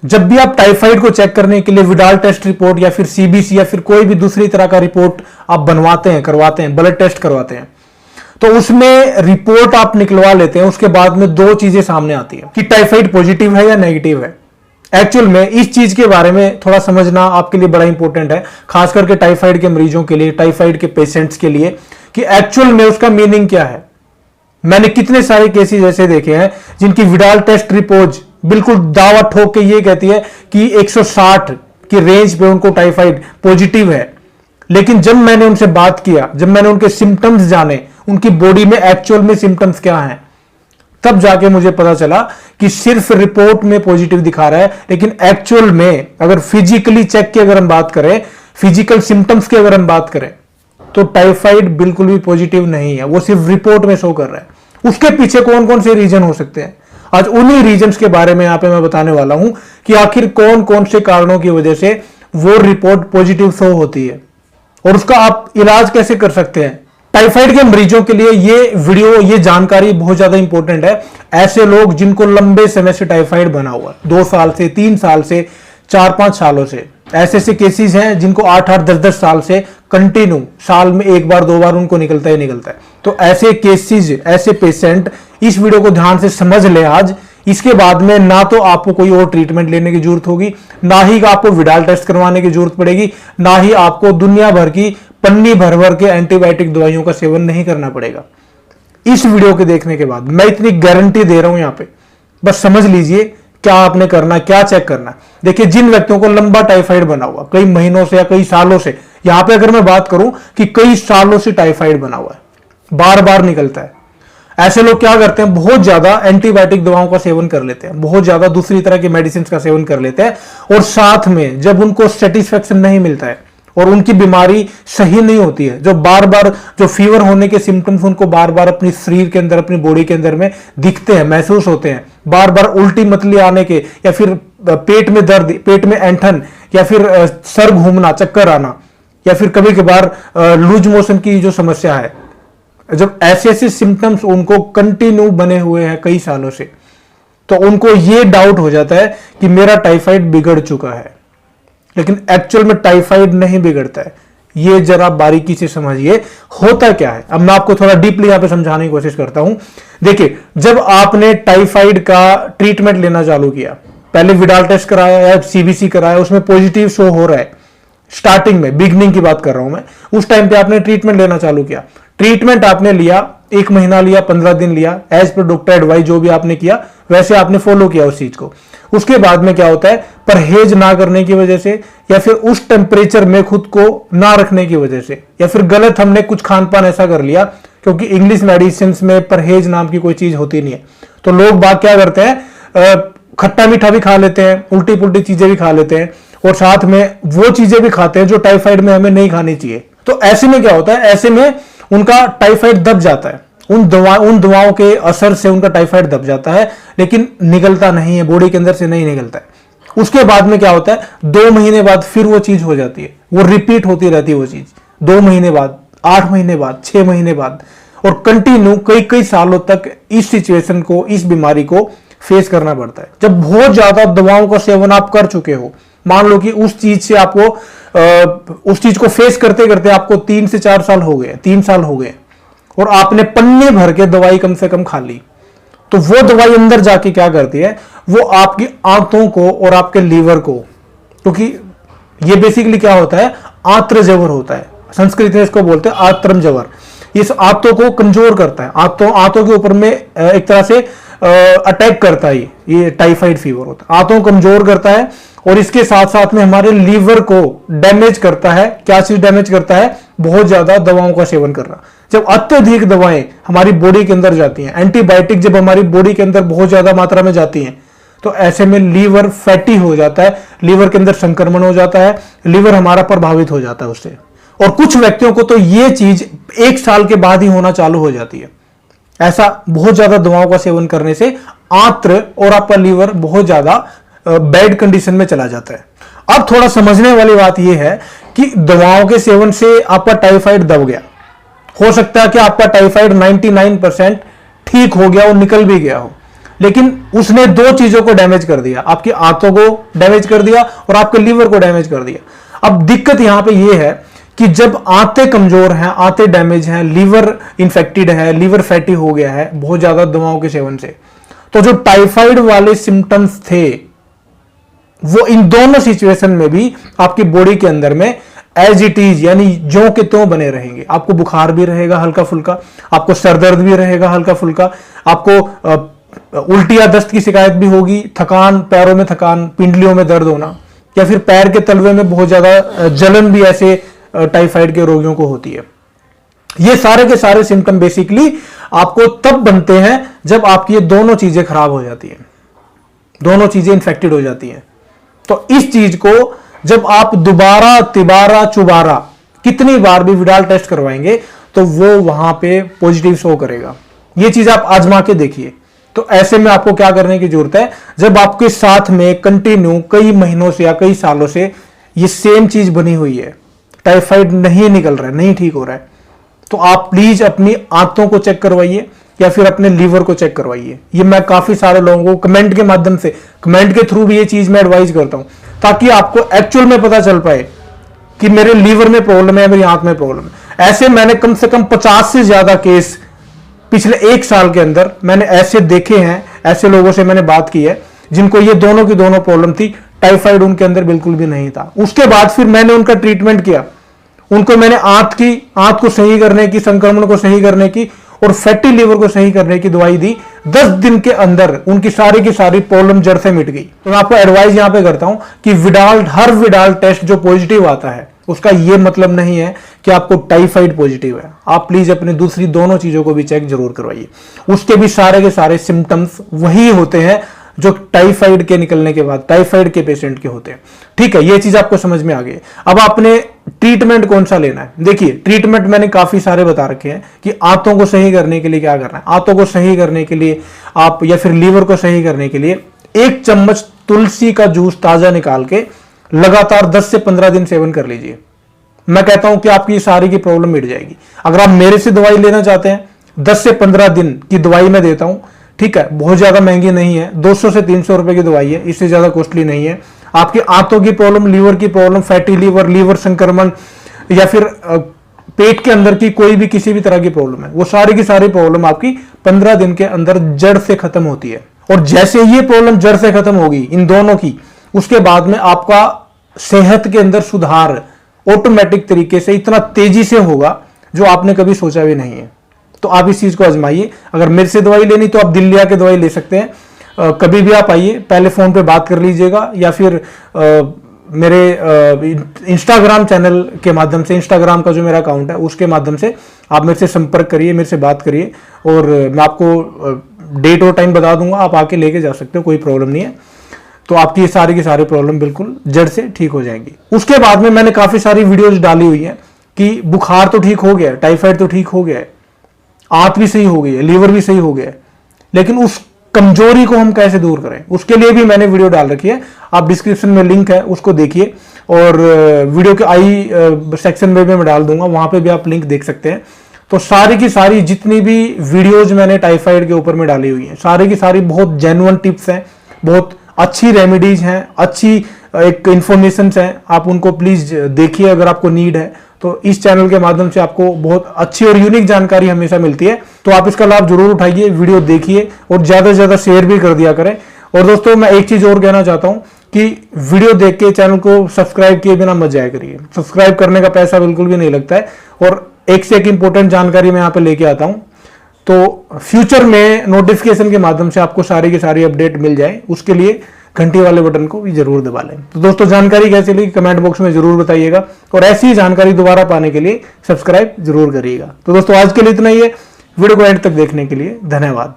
जब भी आप टाइफाइड को चेक करने के लिए विडाल टेस्ट रिपोर्ट या फिर सीबीसी या फिर कोई भी दूसरी तरह का रिपोर्ट आप बनवाते हैं, करवाते हैं, ब्लड टेस्ट करवाते हैं, तो उसमें रिपोर्ट आप निकलवा लेते हैं, उसके बाद में दो चीजें सामने आती है कि टाइफाइड पॉजिटिव है या नेगेटिव है। एक्चुअल में इस चीज के बारे में थोड़ा समझना आपके लिए बड़ा इंपॉर्टेंट है, खास करके टाइफाइड के मरीजों के लिए, टाइफाइड के पेशेंट्स के लिए, कि एक्चुअल में उसका मीनिंग क्या है। मैंने कितने सारे केसेस ऐसे देखे हैं जिनकी विडाल टेस्ट रिपोर्ट बिल्कुल दावा ठोक के ये कहती है कि 160 की रेंज पे उनको टाइफाइड पॉजिटिव है, लेकिन जब मैंने उनसे बात किया, जब मैंने उनके सिम्टम्स जाने, उनकी बॉडी में एक्चुअल में सिम्टम्स क्या हैं, तब जाके मुझे पता चला कि सिर्फ रिपोर्ट में पॉजिटिव दिखा रहा है, लेकिन एक्चुअल में अगर फिजिकली चेक की अगर हम बात करें, फिजिकल सिम्टम्स की अगर हम बात करें, तो टाइफाइड बिल्कुल भी पॉजिटिव नहीं है, वो सिर्फ रिपोर्ट में शो कर रहा है। उसके पीछे कौन कौन से रीजन हो सकते हैं, आज उन्हीं रीजन्स के बारे में यहां पे मैं बताने वाला हूं कि आखिर कौन कौन से कारणों की वजह से वो रिपोर्ट पॉजिटिव शो होती है और उसका आप इलाज कैसे कर सकते हैं। टाइफाइड के मरीजों के लिए ये वीडियो, ये जानकारी बहुत ज्यादा इंपॉर्टेंट है। ऐसे लोग जिनको लंबे समय से टाइफाइड बना हुआ, 2 साल से, 3 साल से, 4-5 सालों से, ऐसे ऐसे केसेस हैं जिनको 8-8, 10-10 साल से कंटिन्यू, साल में 1 बार 2 बार उनको निकलता ही निकलता है। तो ऐसे केसेस, ऐसे पेशेंट इस वीडियो को ध्यान से समझ लें आज। इसके बाद में ना तो आपको कोई और ट्रीटमेंट लेने की जरूरत होगी, ना ही आपको विडाल टेस्ट करवाने की जरूरत पड़ेगी, ना ही आपको दुनिया भर की पन्नी भर भर के एंटीबायोटिक दवाइयों का सेवन नहीं करना पड़ेगा। इस वीडियो के देखने के बाद मैं इतनी गारंटी दे रहा हूं यहां पे, बस समझ लीजिए क्या आपने करना, क्या चेक करना। देखिए, जिन व्यक्तियों को लंबा टाइफाइड बना हुआ, कई महीनों से या कई सालों से, यहां पे अगर मैं बात करूं कि कई सालों से टाइफाइड बना हुआ है, बार बार निकलता है, ऐसे लोग क्या करते हैं, बहुत ज्यादा एंटीबायोटिक दवाओं का सेवन कर लेते हैं, बहुत ज्यादा दूसरी तरह की मेडिसिन का सेवन कर लेते हैं, और साथ में जब उनको सेटिस्फेक्शन नहीं मिलता है और उनकी बीमारी सही नहीं होती है, जो बार बार जो फीवर होने के सिम्टम्स उनको बार बार अपनी शरीर के अंदर, अपनी बॉडी के अंदर में दिखते हैं, महसूस होते हैं, बार बार उल्टी मतली आने के, या फिर पेट में दर्द, पेट में ऐंठन, या फिर सर घूमना, चक्कर आना, या फिर कभी कभार लूज मोशन की जो समस्या है, जब ऐसे ऐसे सिम्टम्स उनको कंटिन्यू बने हुए हैं कई सालों से, तो उनको ये डाउट हो जाता है कि मेरा टाइफाइड बिगड़ चुका है। लेकिन एक्चुअल में टाइफाइड नहीं बिगड़ता है, ये जरा बारीकी से समझिए होता क्या है। अब मैं आपको थोड़ा डीपली यहां पे समझाने की कोशिश करता हूं। देखिए, जब आपने टाइफाइड का ट्रीटमेंट लेना चालू किया, पहले विडाल टेस्ट कराया या सीबीसी कराया, उसमें पॉजिटिव शो हो रहा है, स्टार्टिंग में, बिगनिंग की बात कर रहा हूं मैं, उस टाइम पे आपने ट्रीटमेंट लेना चालू किया, ट्रीटमेंट आपने लिया, 1 महीना लिया, 15 दिन लिया, एज पर डॉक्टर एडवाइस जो भी आपने किया वैसे आपने फॉलो किया उस चीज को। उसके बाद में क्या होता है, परहेज ना करने की वजह से, या फिर उस टेम्परेचर में खुद को ना रखने की वजह से, या फिर गलत हमने कुछ खान पान ऐसा कर लिया, क्योंकि इंग्लिश मेडिसिन में परहेज नाम की कोई चीज होती नहीं है, तो लोग बात क्या करते हैं, खट्टा मीठा भी खा लेते हैं, उल्टी पुल्टी चीजें भी खा लेते हैं, और साथ में वो चीजें भी खाते हैं जो टाइफाइड में हमें नहीं खानी चाहिए। तो ऐसे में क्या होता है, ऐसे में उनका टाइफाइड दब जाता है, उन दवाओं के असर से उनका टाइफाइड दब जाता है, लेकिन निकलता नहीं है, बॉडी के अंदर से नहीं निकलता है। उसके बाद में क्या होता है, 2 महीने बाद फिर वो चीज हो जाती है, वो रिपीट होती रहती है वो चीज, 2 महीने बाद, 8 महीने बाद, 6 महीने बाद, और कंटिन्यू कई कई सालों तक इस सिचुएशन को, इस बीमारी को फेस करना पड़ता है। जब बहुत ज्यादा दवाओं का सेवन आप कर चुके हो, मान लो कि उस चीज से आपको उस चीज को फेस करते करते आपको 3 से 4 साल हो गए, 3 साल हो गए, और आपने पन्ने भर के दवाई कम से कम खा ली, तो वो दवाई अंदर जाके क्या करती है, वो आपकी आंतों को और आपके लीवर को, क्योंकि ये बेसिकली क्या होता है, आंत्र जवर होता है, संस्कृत में इसको बोलते हैं आत्रम जवर, इस आंतों को कमजोर करता है, आंतों के ऊपर में एक तरह से अटैक करता है, ये टाइफाइड फीवर होता है, आंतों कमजोर करता है, और इसके साथ साथ में हमारे लीवर को डैमेज करता है। क्या चीज डैमेज करता है, बहुत ज्यादा दवाओं का सेवन करना। जब अत्यधिक दवाएं हमारी बॉडी के अंदर जाती हैं, एंटीबायोटिक जब हमारी बॉडी के अंदर बहुत ज्यादा मात्रा में जाती हैं, तो ऐसे में लीवर फैटी हो जाता है, लीवर के अंदर संक्रमण हो जाता है, लीवर हमारा प्रभावित हो जाता है उससे। और कुछ व्यक्तियों को तो ये चीज 1 साल के बाद ही होना चालू हो जाती है। ऐसा बहुत ज्यादा दवाओं का सेवन करने से आंत्र और आपका लीवर बहुत ज्यादा बैड कंडीशन में चला जाता है। अब थोड़ा समझने वाली बात यह है कि दवाओं के सेवन से आपका टाइफाइड दब गया, हो सकता है कि आपका टाइफाइड 99% ठीक हो गया और निकल भी गया हो, लेकिन उसने दो चीजों को डैमेज कर दिया, आपकी आंतों को डैमेज कर दिया और आपके लीवर को डैमेज कर दिया। अब दिक्कत यहां पे ये है कि जब आंतें कमजोर हैं, आंतें डैमेज हैं, लीवर इंफेक्टेड है, लीवर फैटी हो गया है बहुत ज्यादा दवाओं के सेवन से, तो जो टाइफाइड वाले सिम्टम्स थे वो इन दोनों सिचुएशन में भी आपकी बॉडी के अंदर में एज इट इज यानी ज्यों के त्यों बने रहेंगे। आपको बुखार भी रहेगा हल्का फुल्का, आपको सर दर्द भी रहेगा हल्का फुल्का, आपको उल्टी या दस्त की शिकायत भी होगी, थकान, पैरों में थकान, पिंडलियों में दर्द होना, या फिर पैर के तलवे में बहुत ज्यादा जलन भी ऐसे टाइफाइड के रोगियों को होती है। ये सारे के सारे सिम्टम बेसिकली आपको तब बनते हैं जब आपकी ये दोनों चीजें खराब हो जाती हैं, दोनों चीजें इंफेक्टेड हो जाती हैं। तो इस चीज को जब आप दोबारा तिबारा चुबारा कितनी बार भी विडाल टेस्ट करवाएंगे तो वो वहां पे पॉजिटिव शो करेगा। ये चीज आप आजमा के देखिए। तो ऐसे में आपको क्या करने की जरूरत है, जब आपके साथ में कंटिन्यू कई महीनों से या कई सालों से ये सेम चीज बनी हुई है, टाइफाइड नहीं निकल रहा है, नहीं ठीक हो रहा है, तो आप प्लीज अपनी आंतों को चेक करवाइए या फिर अपने लीवर को चेक करवाइए। ये मैं काफी सारे लोगों को कमेंट के माध्यम से, कमेंट के थ्रू भी ये चीज मैं एडवाइस करता हूं, ताकि आपको एक्चुअल में पता चल पाए कि मेरे लीवर में प्रॉब्लम है, मेरी आंत में प्रॉब्लम है। ऐसे मैंने कम से कम 50 से ज्यादा केस पिछले 1 साल के अंदर मैंने ऐसे देखे हैं, ऐसे लोगों से मैंने बात की है जिनको ये दोनों की दोनों प्रॉब्लम थी, टाइफाइड उनके अंदर बिल्कुल भी नहीं था। उसके बाद फिर मैंने उनका ट्रीटमेंट किया, उनको मैंने आंत को सही करने की, संक्रमण को सही करने की और फैटी लीवर को सही करने की दवाई दी। 10 दिन के अंदर उनकी सारी की सारी प्रॉब्लम जड़ से मिट गई। तो मैं आपको एडवाइस यहां पे करता हूं कि हर विडाल टेस्ट जो पॉजिटिव आता है उसका ये मतलब नहीं है कि आपको टाइफाइड पॉजिटिव है। आप प्लीज अपने दूसरी दोनों चीजों को भी चेक जरूर करवाइए। उसके भी सारे के सारे सिम्टम्स वही होते हैं जो टाइफाइड के निकलने के बाद टाइफाइड के पेशेंट के होते हैं। ठीक है, ये चीज आपको समझ में आ गई। अब आपने ट्रीटमेंट कौन सा लेना है, देखिए ट्रीटमेंट मैंने काफी सारे बता रखे हैं कि आंतों को सही करने के लिए क्या करना है। आंतों को सही करने के लिए आप, या फिर लीवर को सही करने के लिए 1 चम्मच तुलसी का जूस ताजा निकाल के लगातार 10 से 15 दिन सेवन कर लीजिए। मैं कहता हूं कि आपकी सारी की प्रॉब्लम मिट जाएगी। अगर आप मेरे से दवाई लेना चाहते हैं, 10 से 15 दिन की दवाई मैं देता हूं, ठीक है, बहुत ज्यादा महंगी नहीं है, 200 से 300 रुपए की दवाई है, इससे ज्यादा कॉस्टली नहीं है। आपकी आंतों की प्रॉब्लम, लीवर की प्रॉब्लम, फैटी लीवर, लीवर संक्रमण या फिर पेट के अंदर की कोई भी किसी भी तरह की प्रॉब्लम है, वो सारी की सारी प्रॉब्लम आपकी 15 दिन के अंदर जड़ से खत्म होती है। और जैसे ये प्रॉब्लम जड़ से खत्म होगी इन दोनों की, उसके बाद में आपका सेहत के अंदर सुधार ऑटोमेटिक तरीके से इतना तेजी से होगा जो आपने कभी सोचा भी नहीं है। तो आप इस चीज को आजमाइए। अगर मेरे से दवाई लेनी तो आप दिल्ली आके दवाई ले सकते हैं, कभी भी आप आइए, पहले फोन पे बात कर लीजिएगा या फिर मेरे इंस्टाग्राम चैनल के माध्यम से, इंस्टाग्राम का जो मेरा अकाउंट है उसके माध्यम से आप मेरे से संपर्क करिए, मेरे से बात करिए और मैं आपको डेट और टाइम बता दूंगा, आप आके लेके जा सकते हो, कोई प्रॉब्लम नहीं है। तो आपकी ये सारी की सारी प्रॉब्लम बिल्कुल जड़ से ठीक हो जाएंगी। उसके बाद में मैंने काफी सारी वीडियोज डाली हुई है कि बुखार तो ठीक हो गया, टाइफाइड तो ठीक हो गया है, आंत भी सही हो गई है, लीवर भी सही हो गया है, लेकिन उस कमजोरी को हम कैसे दूर करें, उसके लिए भी मैंने वीडियो डाल रखी है। आप डिस्क्रिप्शन में लिंक है उसको देखिए और वीडियो के आई सेक्शन में भी मैं डाल दूंगा, वहां पे भी आप लिंक देख सकते हैं। तो सारी की सारी जितनी भी वीडियोज मैंने टाइफाइड के ऊपर में डाली हुई है, सारी की सारी बहुत जेन्युइन टिप्स हैं, बहुत अच्छी रेमेडीज हैं, अच्छी एक इंफॉर्मेशन है। आप उनको प्लीज देखिए अगर आपको नीड है तो। इस चैनल के माध्यम से आपको बहुत अच्छी और यूनिक जानकारी हमेशा मिलती है, तो आप इसका लाभ जरूर उठाइए, वीडियो देखिए और ज्यादा से ज्यादा शेयर भी कर दिया करें। और दोस्तों मैं एक चीज और कहना चाहता हूं कि वीडियो देख के चैनल को सब्सक्राइब किए बिना मत जाया करिए। सब्सक्राइब करने का पैसा बिल्कुल भी नहीं लगता है और एक से एक इंपॉर्टेंट जानकारी मैं यहाँ पे लेके आता हूं, तो फ्यूचर में नोटिफिकेशन के माध्यम से आपको सारी की सारी अपडेट मिल जाए, उसके लिए घंटी वाले बटन को भी जरूर दबा लें। तो दोस्तों जानकारी कैसे लगी कमेंट बॉक्स में जरूर बताइएगा और ऐसी ही जानकारी दोबारा पाने के लिए सब्सक्राइब जरूर करिएगा। तो दोस्तों आज के लिए इतना ही है, वीडियो को एंड तक देखने के लिए धन्यवाद।